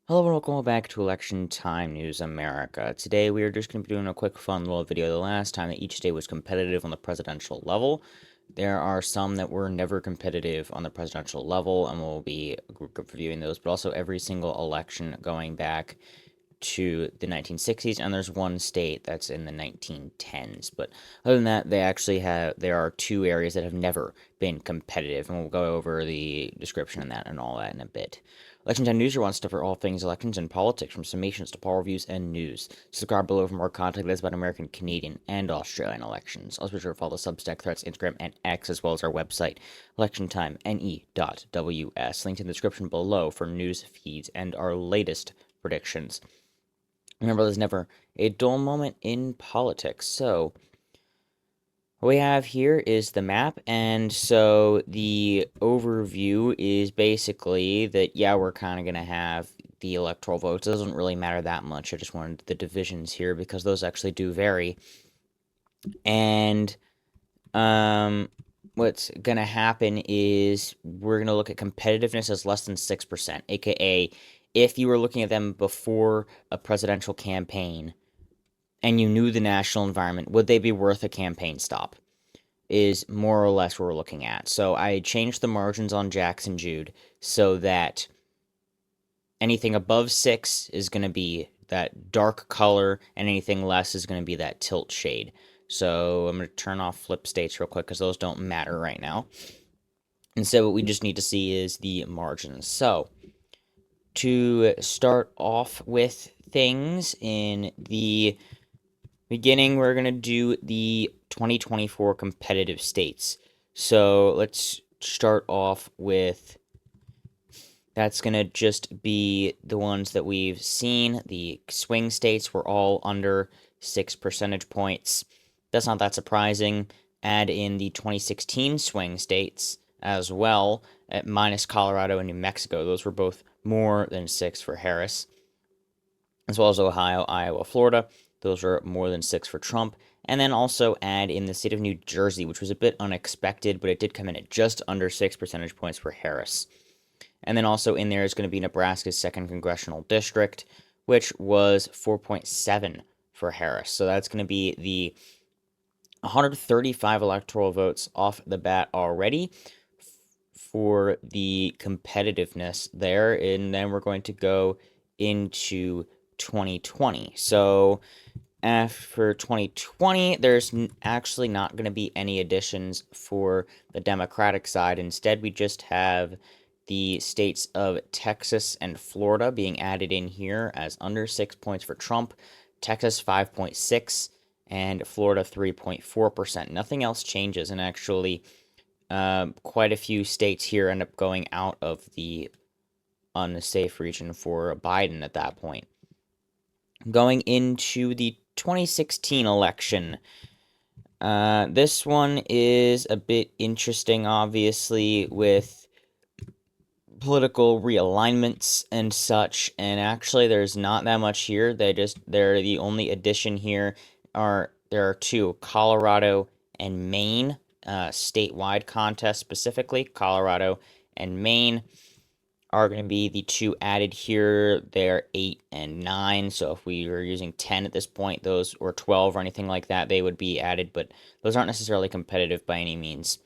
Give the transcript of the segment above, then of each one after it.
Hello and welcome back to Election Time News America. Today we are just going to be doing a quick fun little video. The last time that each state was competitive on the presidential level. There are some that were never competitive on the presidential level, and we'll be reviewing those, but also every single election going back to the 1960s, and there's one state that's in the 1910s. But other than that, there are two areas that have never been competitive, and we'll go over the description of that and all that in a bit. Election Time News, your one stop for all things elections and politics, from summations to poll reviews and news. Subscribe below for more content that's about American, Canadian, and Australian elections. Also be sure to follow Substack, Threads, Instagram, and X, as well as our website, electiontimene.ws. Linked in the description below for news feeds and our latest predictions. Remember, there's never a dull moment in politics. So, what we have here is the map, and so the overview is basically that, yeah, we're kind of going to have the electoral votes. It doesn't really matter that much. I just wanted the divisions here because those actually do vary. And what's going to happen is we're going to look at competitiveness as less than 6%, aka if you were looking at them before a presidential campaign and you knew the national environment, would they be worth a campaign stop? Is more or less what we're looking at. So I changed the margins on Jackson Jude so that anything above 6 is going to be that dark color, and anything less is going to be that tilt shade. So I'm going to turn off flip states real quick because those don't matter right now. And so what we just need to see is the margins. So to start off with things in the beginning, we're going to do the 2024 competitive states. So let's start off with, that's going to just be the ones that we've seen. The swing states were all under 6 percentage points. That's not that surprising. Add in the 2016 swing states as well, at minus Colorado and New Mexico. Those were both more than 6 for Harris, as well as Ohio, Iowa, Florida. Those are more than 6 for Trump. And then also add in the state of New Jersey, which was a bit unexpected, but it did come in at just under 6 percentage points for Harris. And then also in there is going to be Nebraska's 2nd Congressional District, which was 4.7 for Harris. So that's going to be the 135 electoral votes off the bat already for the competitiveness there. And then we're going to go into 2020. So for 2020, there's actually not going to be any additions for the Democratic side. Instead, we just have the states of Texas and Florida being added in here as under 6 points for Trump. Texas 5.6 and Florida 3.4%. Nothing else changes, and actually quite a few states here end up going out of the unsafe region for Biden at that point. Going into the 2016 election, this one is a bit interesting, obviously, with political realignments and such, and actually there's not that much here. They're the only addition here there are two, Colorado and Maine, statewide contests specifically. Colorado and Maine are going to be the two added here. They're 8 and 9, so if we were using 10 at this point, those, or 12 or anything like that, they would be added, but those aren't necessarily competitive by any means.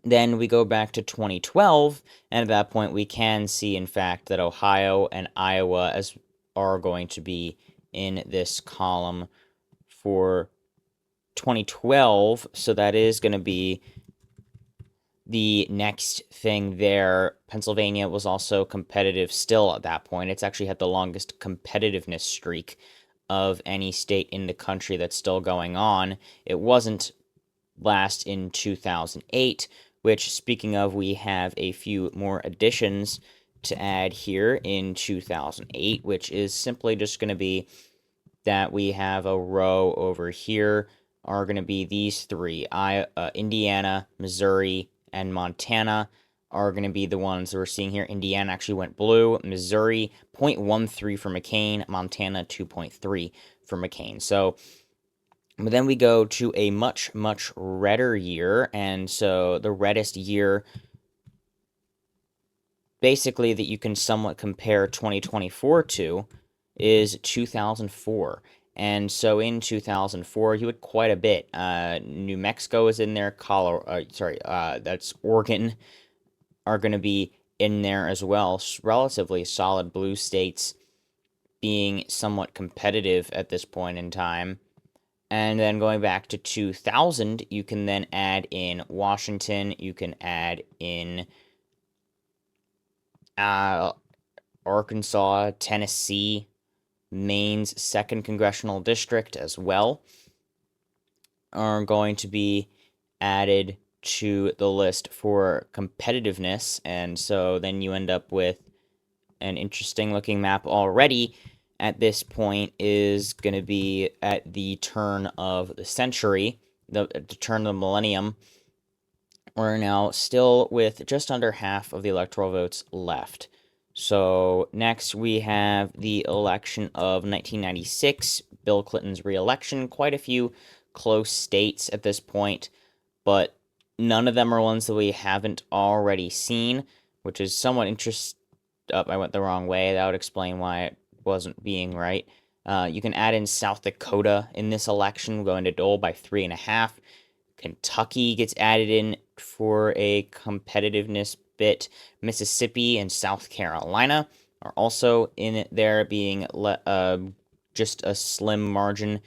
Then we go back to 2012, and at that point we can see, in fact, that Ohio and Iowa are going to be in this column for 2012, so that is going to be the next thing there. Pennsylvania was also competitive still at that point. It's actually had the longest competitiveness streak of any state in the country that's still going on. It wasn't last in 2008, which, speaking of, we have a few more additions to add here in 2008, which is simply just going to be that we have a row over here are going to be these three. Indiana, Missouri, and Montana are going to be the ones that we're seeing here. Indiana actually went blue. Missouri, 0.13 for McCain. Montana, 2.3 for McCain. So, but then we go to a much, much redder year. And so the reddest year basically that you can somewhat compare 2024 to is 2004. And so in 2004, you had quite a bit. New Mexico is in there. That's Oregon are going to be in there as well. Relatively solid blue states being somewhat competitive at this point in time. And then going back to 2000, you can then add in Washington. You can add in Arkansas, Tennessee, Maine's 2nd Congressional District as well are going to be added to the list for competitiveness. And so then you end up with an interesting looking map already at this point is going to be at the turn of the century, the turn of the millennium. We're now still with just under half of the electoral votes left. So next we have the election of 1996, Bill Clinton's reelection. Quite a few close states at this point, but none of them are ones that we haven't already seen, which is somewhat interesting. I went the wrong way. That would explain why it wasn't being right. You can add in South Dakota in this election, going to Dole by 3.5. Kentucky gets added in for a competitiveness bit. Mississippi and South Carolina are also in it there, being just a slim margin.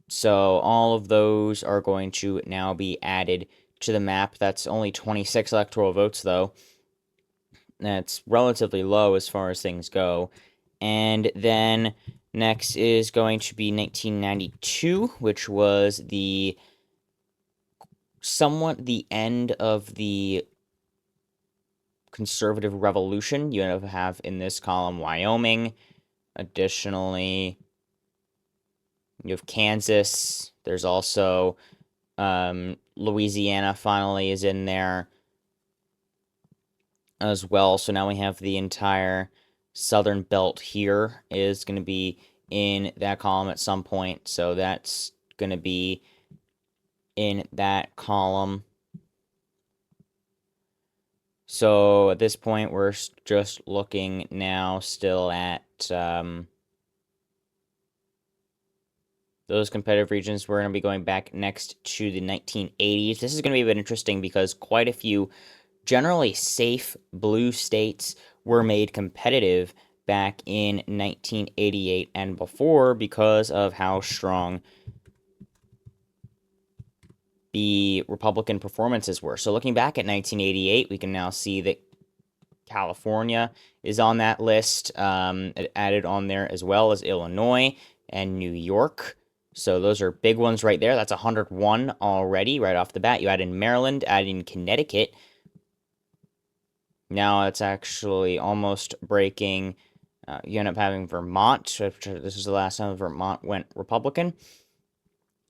So all of those are going to now be added to the map. That's only 26 electoral votes, though. That's relatively low as far as things go. And then next is going to be 1992, which was somewhat the end of the conservative revolution. You have in this column Wyoming. Additionally, you have Kansas. There's also Louisiana finally is in there as well. So now we have the entire southern belt here is going to be in that column at some point. So that's going to be in that column. So at this point, we're just looking now still at those competitive regions. We're going to be going back next to the 1980s. This is going to be a bit interesting because quite a few generally safe blue states were made competitive back in 1988 and before because of how strong the Republican performances were. So looking back at 1988, we can now see that California is on that list, added on there as well as Illinois and New York. So those are big ones right there. That's 101 already right off the bat. You add in Maryland, add in Connecticut. Now it's actually almost breaking. You end up having Vermont. This is the last time Vermont went Republican.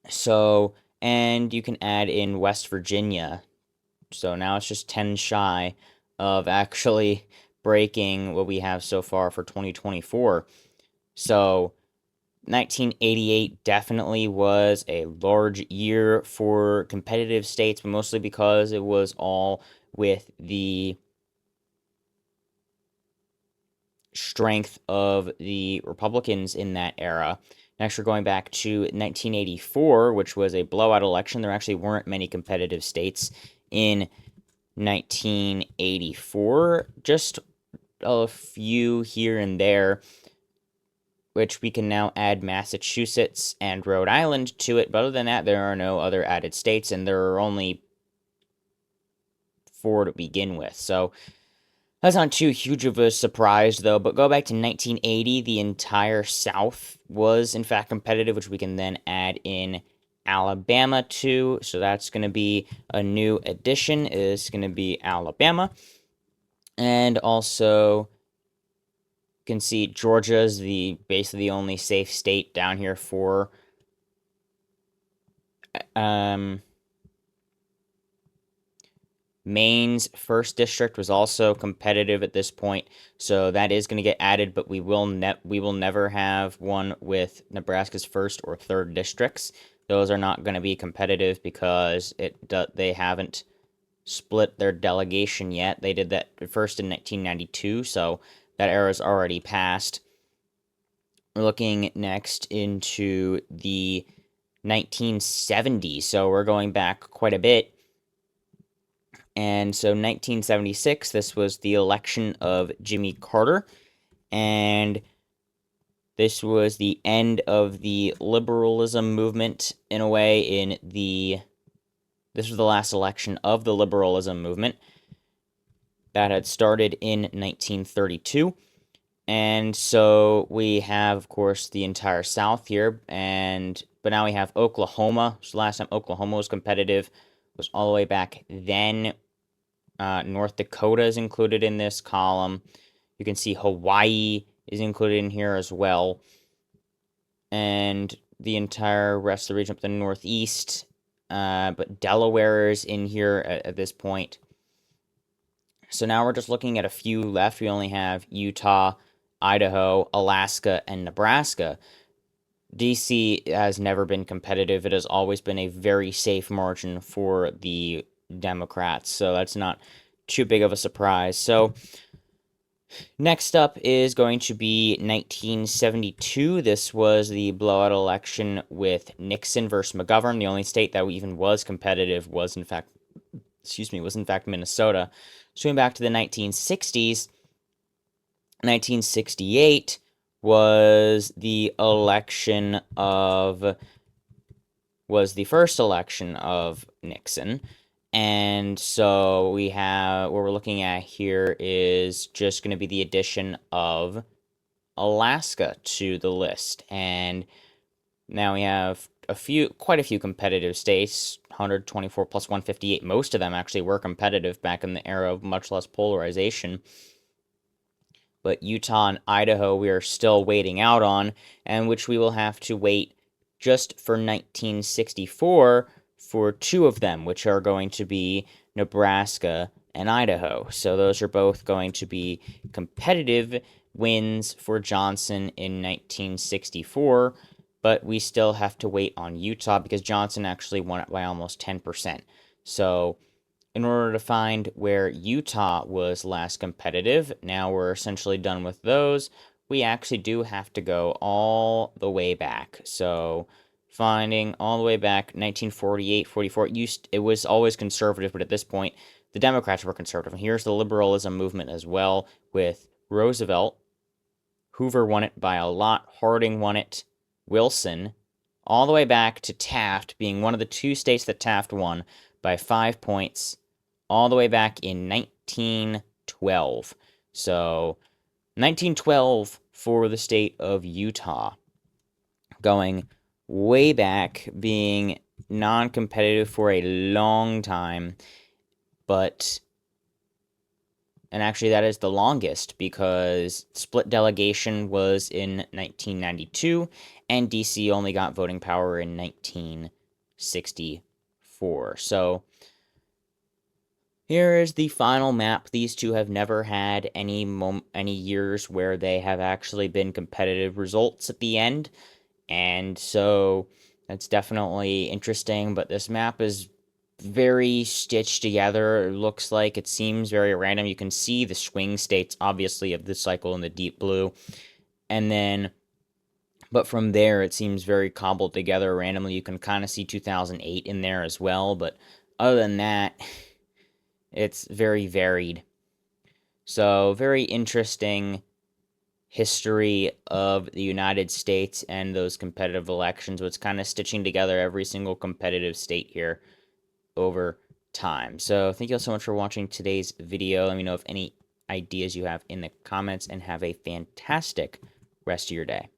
So, and you can add in West Virginia. So now it's just 10 shy of actually breaking what we have so far for 2024. So 1988 definitely was a large year for competitive states, but mostly because it was all with the strength of the Republicans in that era. Next, we're going back to 1984, which was a blowout election. There actually weren't many competitive states in 1984, just a few here and there, which we can now add Massachusetts and Rhode Island to it. But other than that, there are no other added states, and there are only 4 to begin with. So that's not too huge of a surprise, though. But go back to 1980, the entire South was, in fact, competitive, which we can then add in Alabama to. So that's going to be a new addition. Is going to be Alabama. And also, you can see Georgia is basically the only safe state down here for Maine's 1st district was also competitive at this point, so that is going to get added, but we will never have one with Nebraska's 1st or 3rd districts. Those are not going to be competitive because they haven't split their delegation yet. They did that first in 1992, so that era's already passed. We're looking next into the 1970s, so we're going back quite a bit. And so 1976, this was the election of Jimmy Carter, and this was the end of the liberalism movement in a way. This was the last election of the liberalism movement that had started in 1932. And so we have, of course, the entire South here, but now we have Oklahoma. So last time Oklahoma was competitive was all the way back then. North Dakota is included in this column. You can see Hawaii is included in here as well. And the entire rest of the region up the Northeast. But Delaware is in here at this point. So now we're just looking at a few left. We only have Utah, Idaho, Alaska, and Nebraska. DC has never been competitive. It has always been a very safe margin for the Democrats, so that's not too big of a surprise. So next up is going to be 1972. This was the blowout election with Nixon versus McGovern. The only state that even was competitive was in fact Minnesota. Swing back to the 1960s. 1968 was the first election of Nixon. And so we have, what we're looking at here is just going to be the addition of Alaska to the list. And now we have quite a few competitive states, 124 plus 158. Most of them actually were competitive back in the era of much less polarization. But Utah and Idaho we are still waiting out on, and which we will have to wait just for 1964 for two of them, which are going to be Nebraska and Idaho. So those are both going to be competitive wins for Johnson in 1964, but we still have to wait on Utah because Johnson actually won it by almost 10%. So in order to find where Utah was last competitive, now we're essentially done with those, we actually do have to go all the way back. So finding all the way back 1948, 44, it was always conservative, but at this point, the Democrats were conservative. And here's the liberalism movement as well with Roosevelt. Hoover won it by a lot. Harding won it. Wilson, all the way back to Taft being one of the two states that Taft won by 5 points, all the way back in 1912. So 1912 for the state of Utah. Going way back, being non-competitive for a long time, and actually that is the longest because split delegation was in 1992 and DC only got voting power in 1964. So here is the final map. These two have never had any years where they have actually been competitive results at the end. And so that's definitely interesting, but this map is very stitched together. It looks like it seems very random. You can see the swing states, obviously, of this cycle in the deep blue. And then, but from there, it seems very cobbled together randomly. You can kind of see 2008 in there as well. But other than that, it's very varied. So, very interesting history of the United States and those competitive elections. It's kind of stitching together every single competitive state here over time. So thank you all so much for watching today's video. Let me know if any ideas you have in the comments, and have a fantastic rest of your day.